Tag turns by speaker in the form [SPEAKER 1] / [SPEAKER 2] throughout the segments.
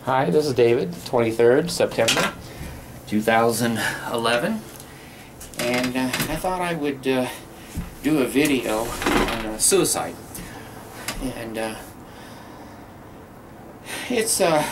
[SPEAKER 1] Hi, this is David, 23rd September 2011, and I thought I would do a video on suicide. And it's an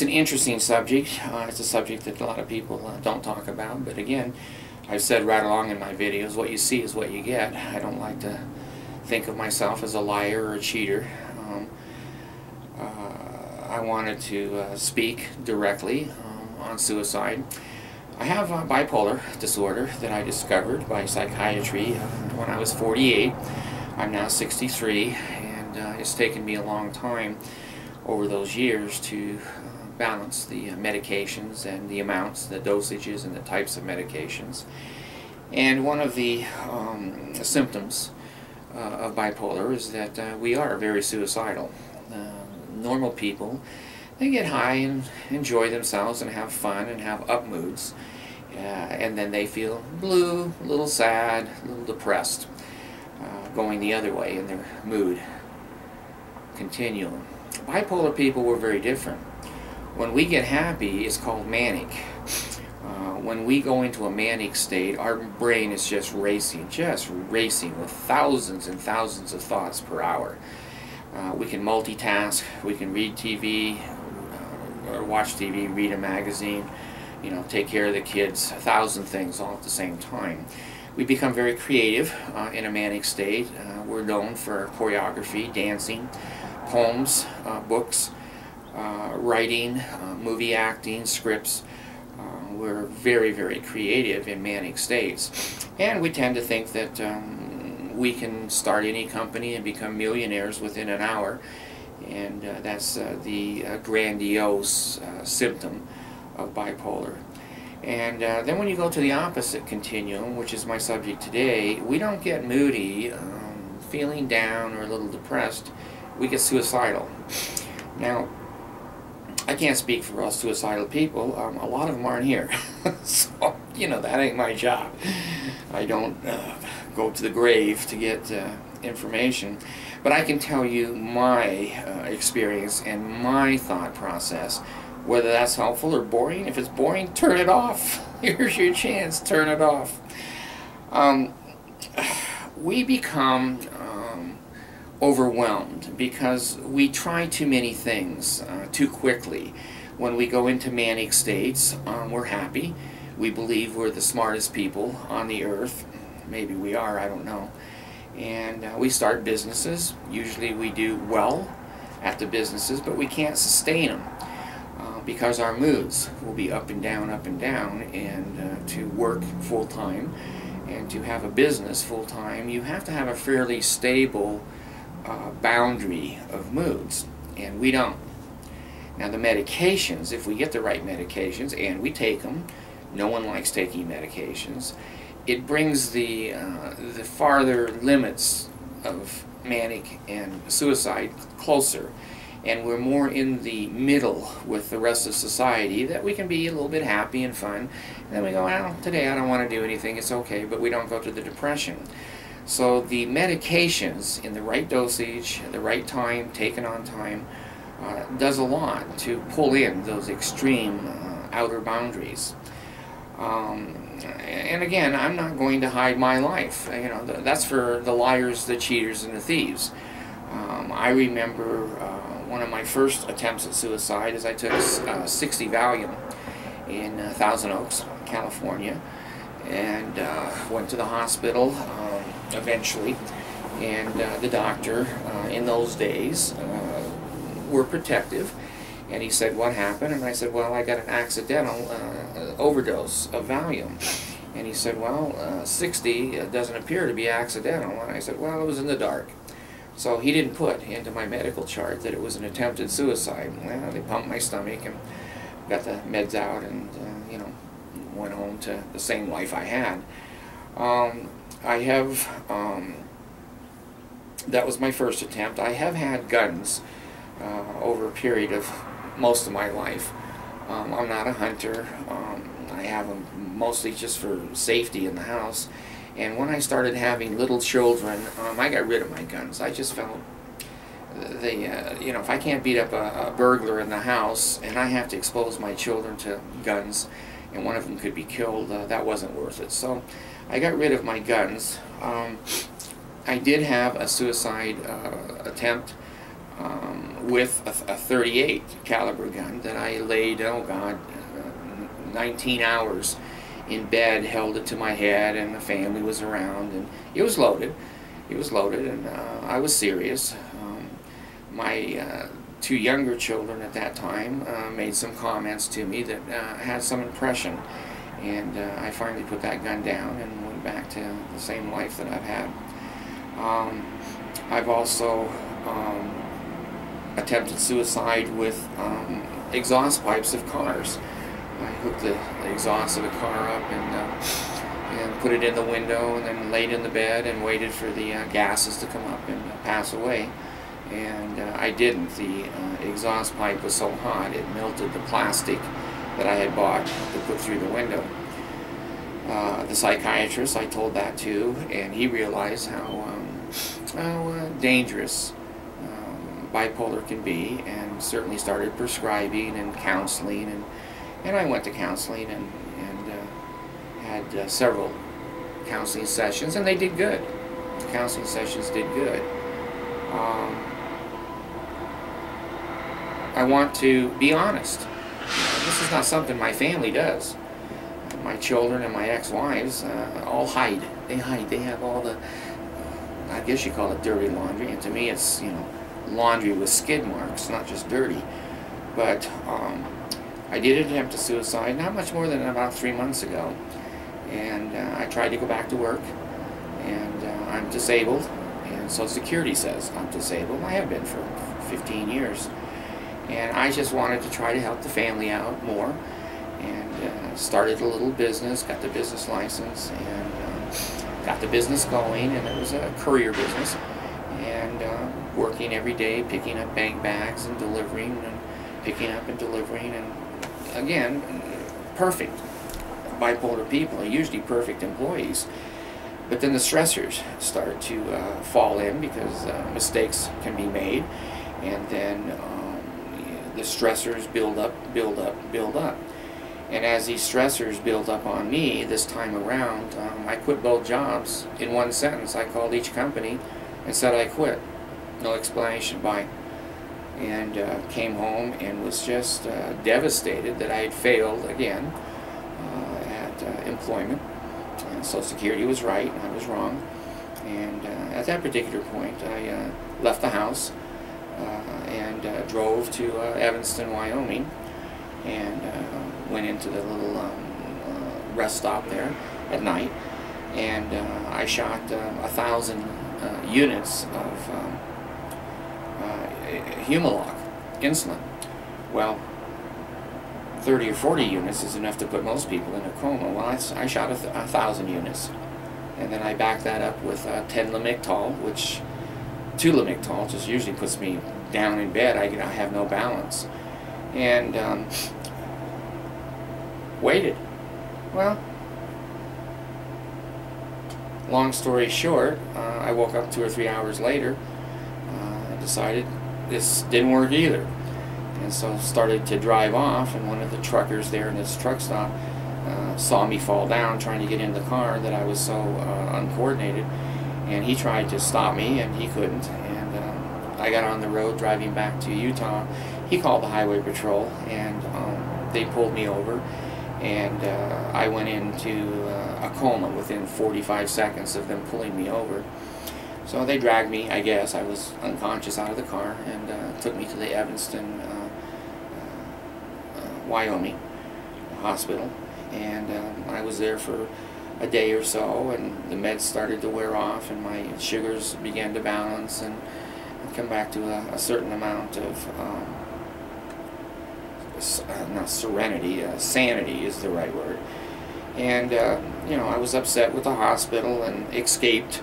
[SPEAKER 1] interesting subject. It's a subject that a lot of people don't talk about, but again, I've said right along in my videos, what you see is what you get. I don't like to think of myself as a liar or a cheater. I wanted to speak directly on suicide. I have bipolar disorder that I discovered by psychiatry when I was 48. I'm now 63, and it's taken me a long time over those years to balance the medications and the amounts, the dosages, and the types of medications. And one of the symptoms of bipolar is that we are very suicidal. Normal people, they get high and enjoy themselves and have fun and have up moods, and then they feel blue, a little sad, a little depressed, going the other way in their mood continuum. Bipolar people were very different. When we get happy, it's called manic. When we go into a manic state, our brain is just racing with thousands and thousands of thoughts per hour. We can multitask, we can read TV, or watch TV, read a magazine, take care of the kids, 1,000 things all at the same time. We become very creative in a manic state. We're known for choreography, dancing, poems, books, writing, movie acting, scripts. We're very, very creative in manic states. And we tend to think that we can start any company and become millionaires within an hour, and that's the grandiose symptom of bipolar. And then when you go to the opposite continuum, which is my subject today, we don't get moody, feeling down or a little depressed. We get suicidal. Now, I can't speak for all suicidal people. A lot of them aren't here. So, that ain't my job. I don't go to the grave to get information. But I can tell you my experience and my thought process. Whether that's helpful or boring. If it's boring, turn it off. Here's your chance. Turn it off. We become overwhelmed because we try too many things too quickly. When we go into manic states, we're happy. We believe we're the smartest people on the earth. Maybe we are, I don't know. And we start businesses. Usually we do well at the businesses, but we can't sustain them because our moods will be up and down, and to work full-time and to have a business full-time, you have to have a fairly stable boundary of moods, and we don't. Now the medications, if we get the right medications, and we take them, no one likes taking medications, it brings the farther limits of manic and suicide closer, and we're more in the middle with the rest of society, that we can be a little bit happy and fun, and then we go, well, today I don't want to do anything, it's okay, but we don't go to the depression. So the medications in the right dosage, the right time, taken on time, does a lot to pull in those extreme outer boundaries. And again, I'm not going to hide my life. That's for the liars, the cheaters, and the thieves. I remember one of my first attempts at suicide is I took 60 Valium in Thousand Oaks, California, and went to the hospital eventually, and the doctor in those days were protective, and he said, what happened? And I said, well, I got an accidental overdose of Valium. And he said, well, 60 doesn't appear to be accidental. And I said, well, it was in the dark. So he didn't put into my medical chart that it was an attempted suicide. Well, they pumped my stomach and got the meds out, and went home to the same life I had. I have, that was my first attempt. I have had guns over a period of most of my life. I'm not a hunter. I have them mostly just for safety in the house. And when I started having little children, I got rid of my guns. I just felt if I can't beat up a burglar in the house and I have to expose my children to guns and one of them could be killed, that wasn't worth it. So I got rid of my guns. I did have a suicide attempt with a .38 caliber gun that I laid, 19 hours in bed, held it to my head, and the family was around, and it was loaded. It was loaded, and I was serious. My two younger children at that time made some comments to me that had some impression, and I finally put that gun down and went back to the same life that I've had. I've also attempted suicide with exhaust pipes of cars. I hooked the exhaust of a car up and put it in the window, and then laid in the bed and waited for the gases to come up and pass away. And I didn't. The exhaust pipe was so hot it melted the plastic that I had bought to put through the window. The psychiatrist, I told that to, and he realized how dangerous bipolar can be, and certainly started prescribing and counseling, and I went to counseling and had several counseling sessions, and they did good. The counseling sessions did good. I want to be honest. This is not something my family does. My children and my ex-wives all hide. They hide. They have all the, I guess you call it dirty laundry, and to me it's, laundry with skid marks, not just dirty. But I did attempt a suicide not much more than about 3 months ago, and I tried to go back to work, and I'm disabled, and Social Security says I'm disabled. I have been for 15 years, and I just wanted to try to help the family out more, and started a little business, got the business license, and got the business going, and it was a courier business, and working every day, picking up bank bags and delivering, and picking up and delivering, and again, perfect. Bipolar people are usually perfect employees, but then the stressors start to fall in, because mistakes can be made, and then the stressors build up, build up, build up. And as these stressors build up on me this time around, I quit both jobs in one sentence. I called each company and said I quit. No explanation why. And came home and was just devastated that I had failed again at employment. And Social Security was right, and I was wrong. And at that particular point, I left the house and drove to Evanston, Wyoming, and went into the little rest stop there at night, and I shot 1,000 units of Humalog insulin. Well, 30 or 40 units is enough to put most people in a coma. Well, I shot 1,000 units, and then I backed that up with 10 Lamictal, which 2 Lamictal just usually puts me down in bed. I have no balance, and waited. Well, long story short, I woke up 2 or 3 hours later, decided this didn't work either, and so started to drive off, and one of the truckers there in this truck stop saw me fall down trying to get in the car, that I was so uncoordinated, and he tried to stop me, and he couldn't, and I got on the road driving back to Utah. He called the highway patrol, and they pulled me over, and I went into a coma within 45 seconds of them pulling me over. So they dragged me, I guess, I was unconscious, out of the car, and took me to the Evanston, Wyoming hospital. And I was there for a day or so, and the meds started to wear off, and my sugars began to balance and come back to a certain amount of, not serenity, sanity is the right word. And, I was upset with the hospital and escaped,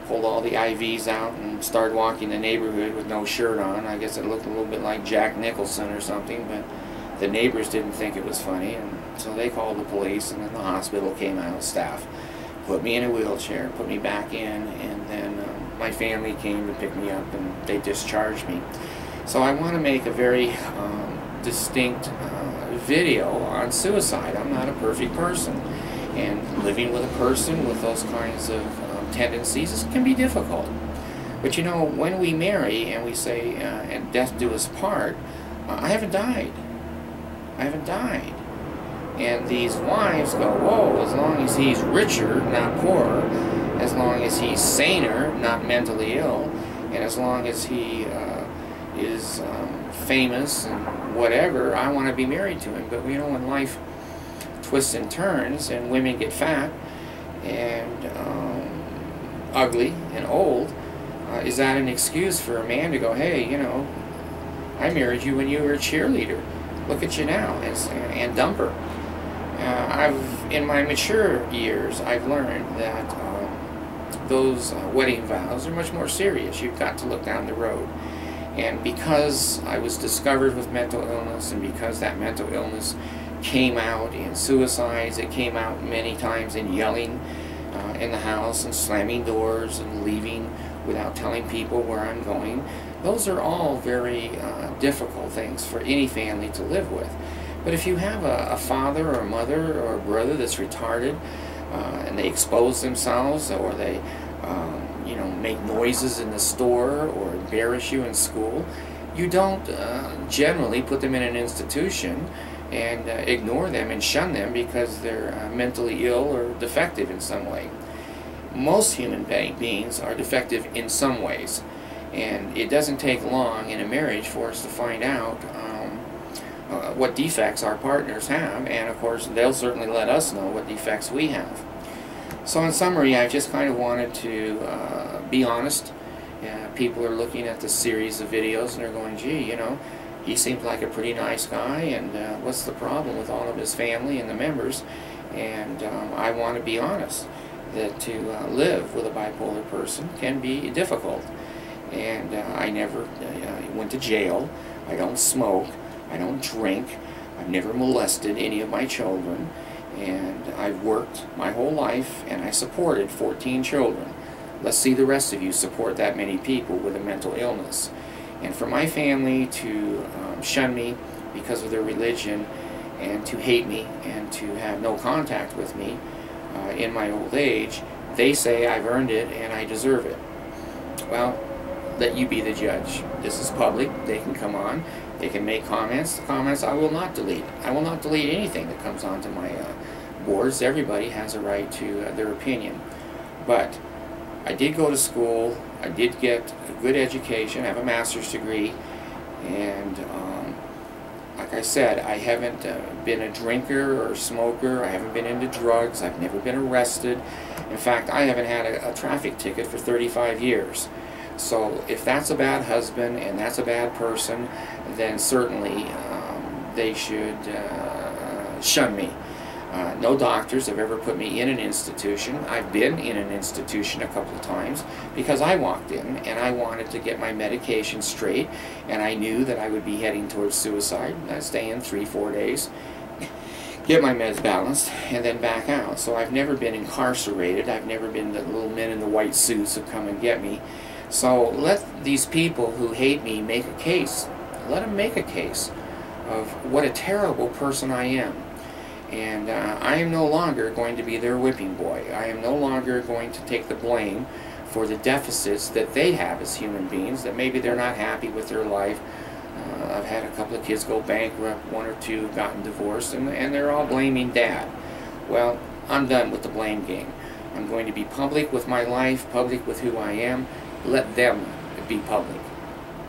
[SPEAKER 1] pulled all the IVs out, and started walking the neighborhood with no shirt on. I guess it looked a little bit like Jack Nicholson or something, but the neighbors didn't think it was funny, and so they called the police, and then the hospital came out, staff put me in a wheelchair, put me back in, and then my family came to pick me up and they discharged me. So I want to make a very distinct video on suicide. I'm not a perfect person, and living with a person with those kinds of tendencies can be difficult. But you know, when we marry and we say, and death do us part, I haven't died. I haven't died. And these wives go, whoa, as long as he's richer, not poorer, as long as he's saner, not mentally ill, and as long as he is famous and whatever, I want to be married to him. But you know, when life twists and turns and women get fat and ugly and old, is that an excuse for a man to go, hey, you know, I married you when you were a cheerleader. Look at you now, and dump her. In my mature years, I've learned that those wedding vows are much more serious. You've got to look down the road. And because I was discovered with mental illness, and because that mental illness came out in suicides, it came out many times in yelling in the house and slamming doors and leaving without telling people where I'm going. Those are all very difficult things for any family to live with. But if you have a father or a mother or a brother that's retarded, and they expose themselves, or they you know, make noises in the store or embarrass you in school, you don't generally put them in an institution and ignore them and shun them because they're mentally ill or defective in some way. Most human beings are defective in some ways, and it doesn't take long in a marriage for us to find out what defects our partners have, and of course they'll certainly let us know what defects we have. So in summary, I just kind of wanted to be honest. People are looking at the series of videos and they're going, gee, you know, he seems like a pretty nice guy, and what's the problem with all of his family and the members? And I want to be honest that to live with a bipolar person can be difficult. And I never went to jail. I don't smoke. I don't drink. I've never molested any of my children. And I've worked my whole life, and I supported 14 children. Let's see the rest of you support that many people with a mental illness. And for my family to shun me because of their religion, and to hate me, and to have no contact with me in my old age, they say I've earned it and I deserve it. Well, let you be the judge. This is public. They can come on. They can make comments. The comments I will not delete. I will not delete anything that comes onto my boards. Everybody has a right to their opinion. But I did go to school. I did get a good education. I have a master's degree. And like I said, I haven't been a drinker or a smoker. I haven't been into drugs. I've never been arrested. In fact, I haven't had a traffic ticket for 35 years. So if that's a bad husband and that's a bad person, then certainly they should shun me. No doctors have ever put me in an institution. I've been in an institution a couple of times because I walked in and I wanted to get my medication straight, and I knew that I would be heading towards suicide. I'd stay in 3-4 days, get my meds balanced, and then back out. So I've never been incarcerated. I've never been the little men in the white suits who come and get me. So let these people who hate me make a case. Let them make a case of what a terrible person I am. And I am no longer going to be their whipping boy. I am no longer going to take the blame for the deficits that they have as human beings, that maybe they're not happy with their life. I've had a couple of kids go bankrupt, 1 or 2 have gotten divorced, and they're all blaming Dad. Well, I'm done with the blame game. I'm going to be public with my life, public with who I am. Let them be public.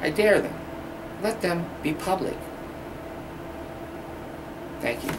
[SPEAKER 1] I dare them. Let them be public. Thank you.